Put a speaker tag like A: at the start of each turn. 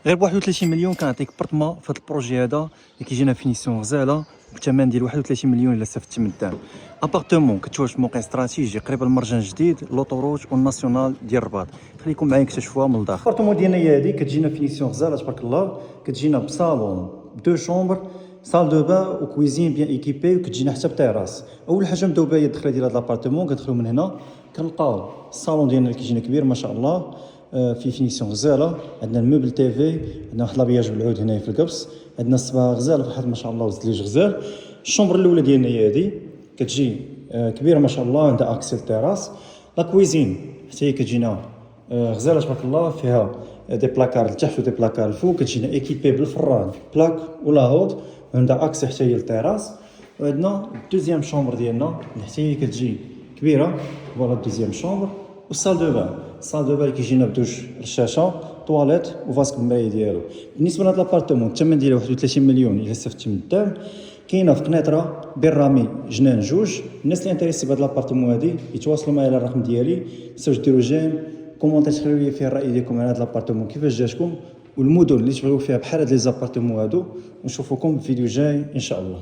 A: غير ب 31 مليون كنعطيك برطمه في هذا البروجي هذا اللي كيجينا فينيسيون غزاله بثمن ديال 31 مليون الا استفدت من الدعم. ابارتمون كتواجد في موقع استراتيجي قريب المرجان الجديد لوطوروت والناسيونال ديال الرباط. خليكم معايا نكتشفوها من الداخل. الابارتمون ديالنا هي هذه، كتجينا فينيسيون غزاله تبارك الله، كتجينا بصالون بدو شومبر، سال دو با وكويزين بيان ايكيبي، وكتجينا حتى بتيراس. اول حاجه نبداو بها هي الدخله ديال هذا الابارتمون. كندخلوا من هنا كنلقاو الصالون ديالنا اللي كيجينا كبير ما شاء الله، في فينيسيون غزاله. عندنا الموبل تيفي، عندنا واحد لابياج بالعود هنايا في القبص، عندنا الصباغ غزال في الحد ما شاء الله، والزليج غزال. الشومبر الاولى ديالنا هي هذه، كتجي كبيره ما شاء الله، عندها اكسل تيراس. لا كويزين حتى هي كتجينا غزاله تبارك الله، فيها دي بلاكار لتحت ودي بلاكار الفوق، كتجينا ايكيبي بالفران بلاك ولا هود، وعندها اكسي حتى هي للتيراس. وعندنا الدوزيام شومبر ديالنا اللي حتى هي كتجي كبيره، فوالا الدوزيام شومبر. والصال دو بان، الصال دو بان كيجينا بدوش رشاشه طواليت وفاسك المرايه ديالو. بالنسبه لهذا الابارتمون الثمن ديالو 31 مليون الا استفدت من الدعم. كاينه في قنيطره بين رامي جنان جوج. الناس اللي انتريسي بهذا الابارتمون هذه يتواصلوا معايا على الرقم ديالي. تنساوش ديروا جيم كومونتي، تخليو لي فيه الراي ديالكم على هذا الابارتمون كيفاش جاتكم، والمدن اللي تبغيو فيها بحال هاد لي زابارتمون هادو. ونشوفكم في فيديو جاي ان شاء الله.